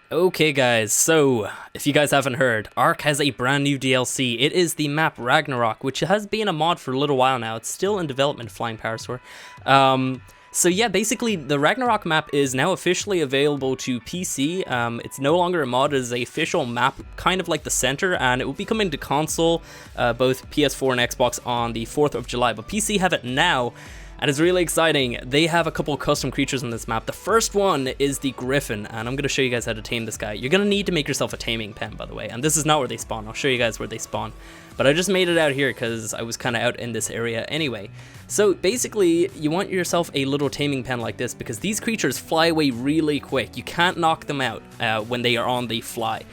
Okay guys, so if you guys haven't heard, ARK has a brand new DLC. It is the map Ragnarok, which has been a mod for a little while now. It's still in development, Flying Power Store. So yeah, basically the Ragnarok map is now officially available to PC. It's no longer a mod, it is an official map, kind of like the center, and it will be coming to console, both PS4 and Xbox on the 4th of July, but PC have it now. And it's really exciting. They have a couple of custom creatures on this map. The first one is the Griffin, and I'm going to show you guys how to tame this guy. You're going to need to make yourself a Taming Pen, by the way, and this is not where they spawn. I'll show you guys where they spawn. But I just made it out here because I was kind of out in this area anyway. So basically, you want yourself a little Taming Pen like this because these creatures fly away really quick. You can't knock them out when they are on the fly.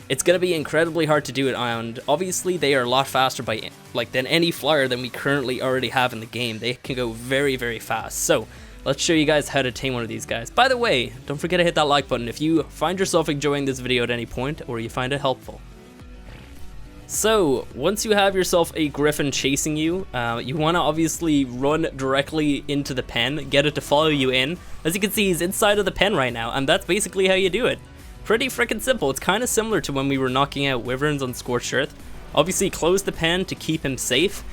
It's going to be incredibly hard to do it, and obviously they are a lot faster than any flyer than we currently already have in the game. They can go very, very fast. So let's show you guys how to tame one of these guys. By the way, don't forget to hit that like button if you find yourself enjoying this video at any point or you find it helpful. So once you have yourself a Griffin chasing you, you want to obviously run directly into the pen, get it to follow you in. As you can see, he's inside of the pen right now, and that's basically how you do it. Pretty freaking simple. It's kind of similar to when we were knocking out wyverns on Scorched Earth. Obviously close the pen to keep him safe,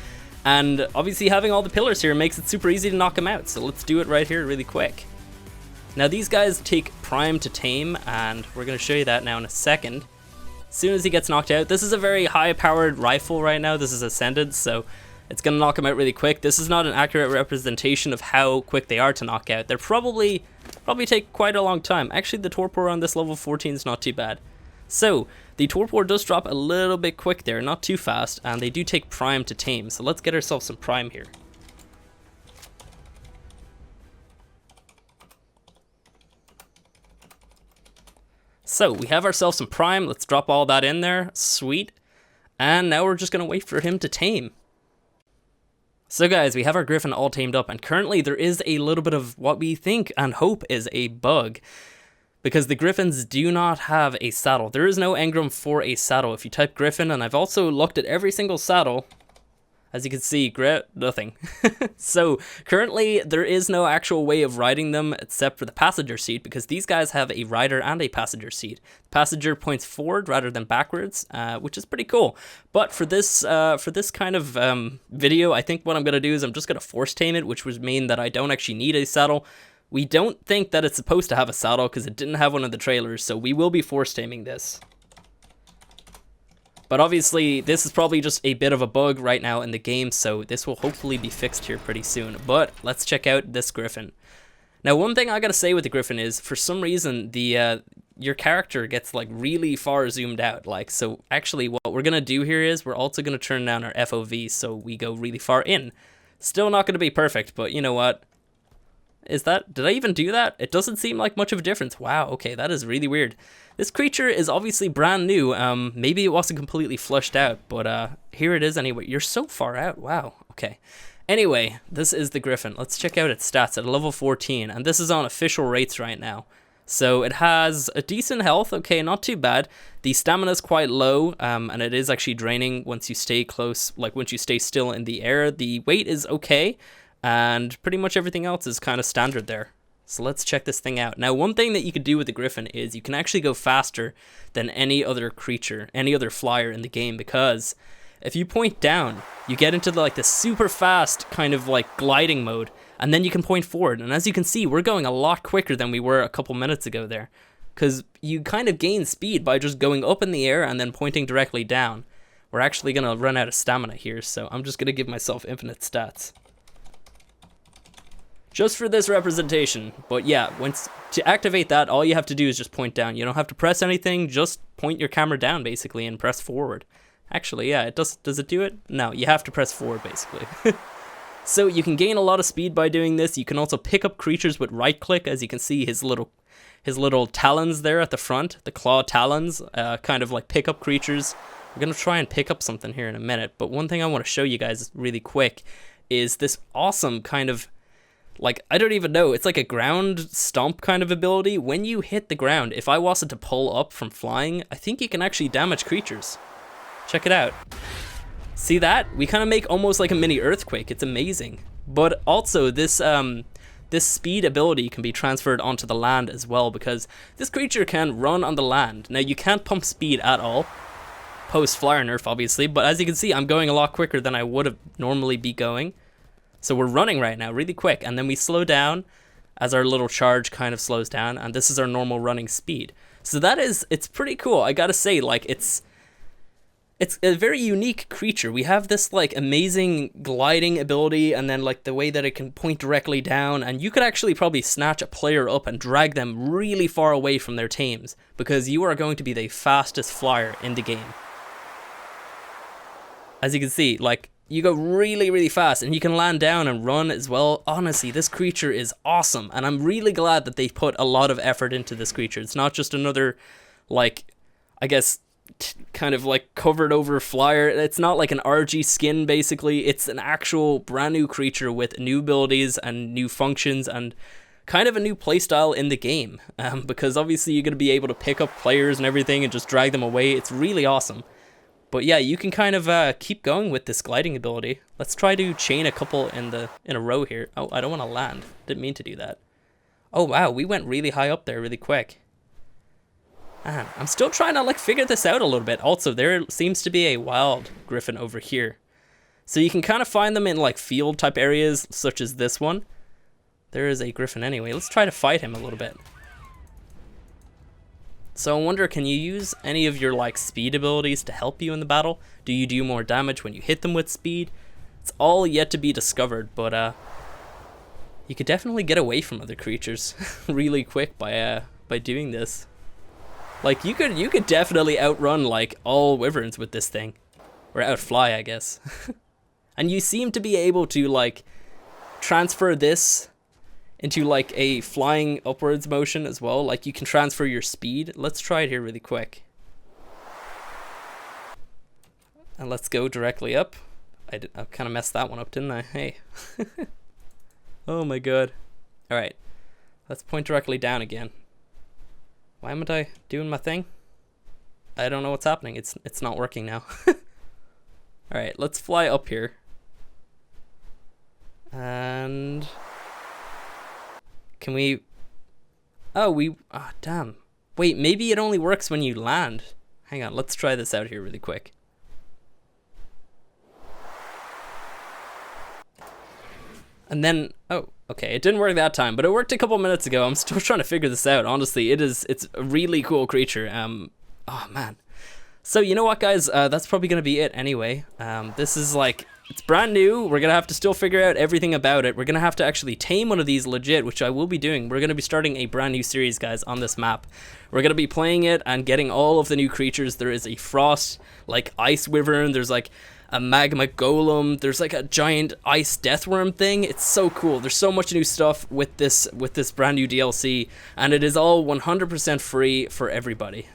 and obviously having all the pillars here makes it super easy to knock him out, so let's do it right here really quick. Now these guys take prime to tame, and we're going to show you that now in a second. As soon as he gets knocked out, this is a very high powered rifle right now. This is ascended, so it's going to knock him out really quick. This is not an accurate representation of how quick they are to knock out. They're probably take quite a long time. Actually, the torpor on this level 14 is not too bad. So the torpor does drop a little bit quick there, not too fast, and they do take prime to tame. So let's get ourselves some prime here. So we have ourselves some prime. Let's drop all that in there. Sweet. And now we're just going to wait for him to tame. So guys, we have our Griffin all tamed up, and currently there is a little bit of what we think and hope is a bug, because the Griffins do not have a saddle. There is no engram for a saddle. If you type Griffin, and I've also looked at every single saddle, as you can see, nothing. So currently there is no actual way of riding them except for the passenger seat, because these guys have a rider and a passenger seat. The passenger points forward rather than backwards, which is pretty cool. But for this kind of video, I think what I'm going to do is I'm just going to force tame it, which would mean that I don't actually need a saddle. We don't think that it's supposed to have a saddle because it didn't have one in the trailers, so we will be force taming this. But obviously, this is probably just a bit of a bug right now in the game, so this will hopefully be fixed here pretty soon. But let's check out this Griffin. Now, one thing I gotta say with the Griffin is, for some reason, your character gets like really far zoomed out. So actually, what we're gonna do here is we're also gonna turn down our FOV so we go really far in. Still not gonna be perfect, but you know what? Did I even do that? It doesn't seem like much of a difference. Wow, okay, that is really weird. This creature is obviously brand new. Maybe it wasn't completely flushed out, but here it is anyway. You're so far out. Wow, okay. Anyway, this is the Griffin. Let's check out its stats at level 14, and this is on official rates right now. So it has a decent health, okay, not too bad. The stamina is quite low, and it is actually draining once you stay close, like once you stay still in the air. The weight is okay, and pretty much everything else is kind of standard there. So let's check this thing out. Now, one thing that you could do with the Griffin is you can actually go faster than any other creature, any other flyer in the game, because if you point down, you get into the super fast kind of like gliding mode, and then you can point forward. And as you can see, we're going a lot quicker than we were a couple minutes ago there, because you kind of gain speed by just going up in the air and then pointing directly down. We're actually going to run out of stamina here, so I'm just going to give myself infinite stats just for this representation. But yeah, to activate that, all you have to do is just point down. You don't have to press anything, just point your camera down basically and press forward. Actually, yeah, it does it do it? No, you have to press forward basically. So you can gain a lot of speed by doing this. You can also pick up creatures with right click, as you can see his little talons there at the front, the claw talons, kind of like pick up creatures. We're gonna try and pick up something here in a minute, but one thing I want to show you guys really quick is this awesome kind of, I don't even know, it's like a ground stomp kind of ability. When you hit the ground, if I wasn't to pull up from flying, I think you can actually damage creatures. Check it out. See that? We kind of make almost like a mini earthquake. It's amazing. But also this this speed ability can be transferred onto the land as well, because this creature can run on the land. Now you can't pump speed at all, post flyer nerf obviously, but as you can see I'm going a lot quicker than I would have normally be going. So we're running right now really quick, and then we slow down as our little charge kind of slows down, and this is our normal running speed. So it's pretty cool. I gotta say, like, it's a very unique creature. We have this like amazing gliding ability, and then like the way that it can point directly down, and you could actually probably snatch a player up and drag them really far away from their tames, because you are going to be the fastest flyer in the game. As you can see, like, you go really, really fast, and you can land down and run as well. Honestly, this creature is awesome, and I'm really glad that they put a lot of effort into this creature. It's not just another, like, I guess, kind of like covered over flyer. It's not like an RG skin, basically. It's an actual brand new creature with new abilities and new functions and kind of a new playstyle in the game. Because obviously you're going to be able to pick up players and everything and just drag them away. It's really awesome. But yeah, you can kind of keep going with this gliding ability. Let's try to chain a couple in a row here. Oh, I don't want to land. Didn't mean to do that. Oh wow, we went really high up there really quick. Man, I'm still trying to like figure this out a little bit. Also, there seems to be a wild griffin over here. So you can kind of find them in like field type areas such as this one. There is a griffin anyway. Let's try to fight him a little bit. So I wonder, can you use any of your like speed abilities to help you in the battle? Do you do more damage when you hit them with speed? It's all yet to be discovered, but you could definitely get away from other creatures really quick by doing this. Like you could definitely outrun like all wyverns with this thing, or outfly, I guess. And you seem to be able to like transfer this into like a flying upwards motion as well. Like you can transfer your speed. Let's try it here really quick. And let's go directly up. I kind of messed that one up, didn't I? Hey. Oh my god. All right, let's point directly down again. Why am I doing my thing? I don't know what's happening. It's not working now. All right, let's fly up here. And can we... Oh, damn. Wait, maybe it only works when you land. Hang on, let's try this out here really quick. And then, oh, okay, it didn't work that time, but it worked a couple minutes ago. I'm still trying to figure this out. Honestly, it's a really cool creature. Oh man. So you know what, guys? That's probably gonna be it anyway. This is like, it's brand new. We're gonna have to still figure out everything about it. We're gonna have to actually tame one of these legit, which I will be doing. We're gonna be starting a brand new series, guys, on this map. We're gonna be playing it and getting all of the new creatures. There is a frost, like ice wyvern. There's like a magma golem. There's like a giant ice deathworm thing. It's so cool. There's so much new stuff with this brand new DLC, and it is all 100% free for everybody.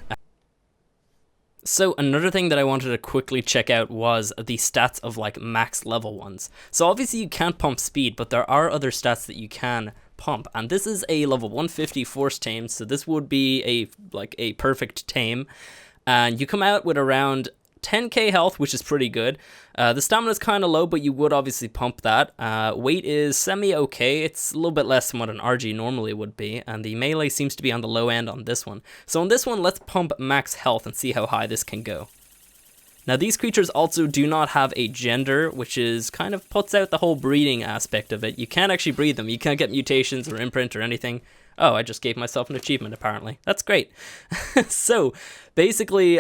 So another thing that I wanted to quickly check out was the stats of like max level ones. So obviously you can't pump speed, but there are other stats that you can pump, and this is a level 150 force tame, so this would be a perfect tame, and you come out with around 10k health, which is pretty good. The stamina is kind of low, but you would obviously pump that. Weight is semi-okay. It's a little bit less than what an RG normally would be, and the melee seems to be on the low end on this one. So on this one, let's pump max health and see how high this can go. Now these creatures also do not have a gender, which is kind of puts out the whole breeding aspect of it. You can't actually breed them. You can't get mutations or imprint or anything. Oh, I just gave myself an achievement, apparently. That's great. So, basically,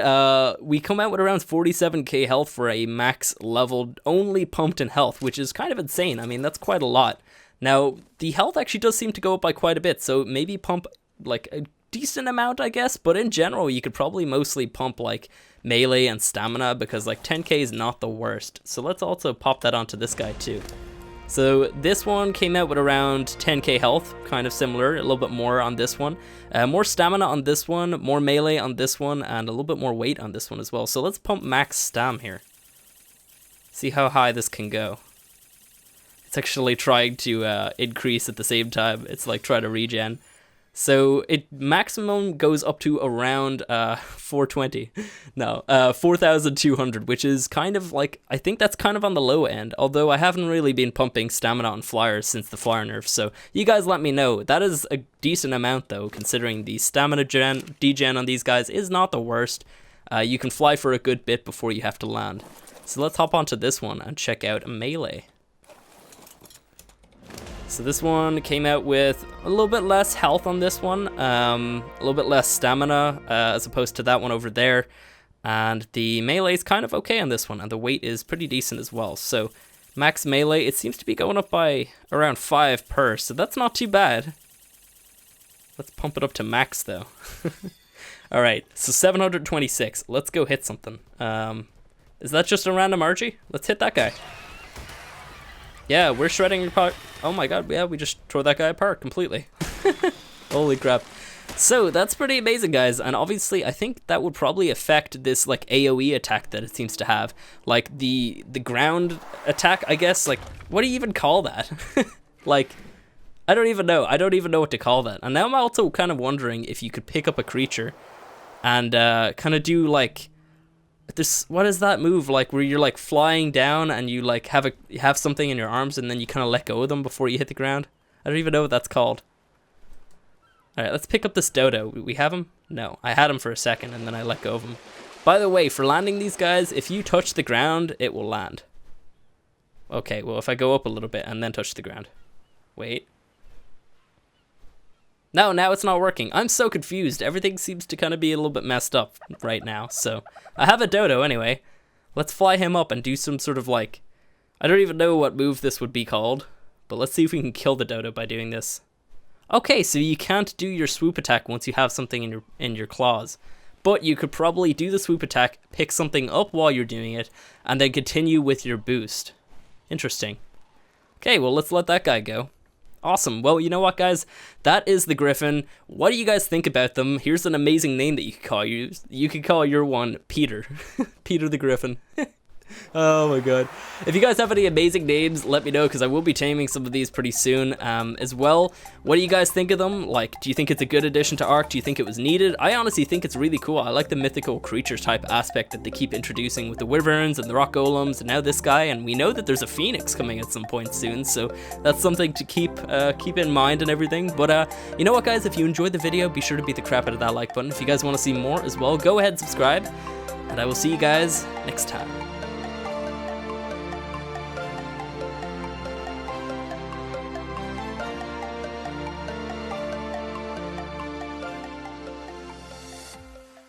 we come out with around 47k health for a max level, only pumped in health, which is kind of insane. I mean, that's quite a lot. Now, the health actually does seem to go up by quite a bit, so maybe pump, like, a decent amount, I guess. But in general, you could probably mostly pump, like, melee and stamina, because, like, 10k is not the worst. So let's also pop that onto this guy, too. So this one came out with around 10k health, kind of similar, a little bit more on this one. More stamina on this one, more melee on this one, and a little bit more weight on this one as well. So let's pump max stam here. See how high this can go. It's actually trying to increase at the same time. It's like trying to regen. So it maximum goes up to around 420. No, 4,200, which is kind of like, I think that's kind of on the low end, although I haven't really been pumping stamina on flyers since the flyer nerf, so you guys let me know. That is a decent amount though, considering the stamina degen on these guys is not the worst. You can fly for a good bit before you have to land. So let's hop onto this one and check out melee. So this one came out with a little bit less health on this one, a little bit less stamina as opposed to that one over there, and the melee is kind of okay on this one, and the weight is pretty decent as well. So max melee, it seems to be going up by around 5 per, so that's not too bad. Let's pump it up to max though. Alright, so 726, let's go hit something. Is that just a random Archie? Let's hit that guy. Yeah, we're shredding your part. Oh my god, yeah, we just tore that guy apart completely. Holy crap. So that's pretty amazing, guys, and obviously I think that would probably affect this like AoE attack that it seems to have. Like the ground attack, I guess. Like, what do you even call that? Like, I don't even know what to call that. And now I'm also kind of wondering if you could pick up a creature and kind of do like this, what is that move like where you're like flying down and you like have something in your arms and then you kind of let go of them before you hit the ground? I don't even know what that's called. Alright, let's pick up this dodo. We have him? No, I had him for a second and then I let go of him. By the way, for landing these guys, if you touch the ground, it will land. Okay, well if I go up a little bit and then touch the ground. Wait. No, now it's not working. I'm so confused. Everything seems to kind of be a little bit messed up right now. So I have a dodo anyway. Let's fly him up and do some sort of like, I don't even know what move this would be called, but let's see if we can kill the dodo by doing this. Okay, so you can't do your swoop attack once you have something in your claws, but you could probably do the swoop attack, pick something up while you're doing it, and then continue with your boost. Interesting. Okay, well let's let that guy go. Awesome. Well, you know what, guys? That is the Griffin. What do you guys think about them? Here's an amazing name that you could call you. You could call your one Peter. Peter the Griffin. Oh my god. If you guys have any amazing names, let me know, because I will be taming some of these pretty soon as well. What do you guys think of them? Like, do you think it's a good addition to ARK? Do you think it was needed? I honestly think it's really cool. I like the mythical creature type aspect that they keep introducing with the wyverns and the rock golems and now this guy, and we know that there's a phoenix coming at some point soon, so that's something to keep in mind and everything. But you know what, guys? If you enjoyed the video, be sure to beat the crap out of that like button. If you guys want to see more as well, go ahead and subscribe, and I will see you guys next time.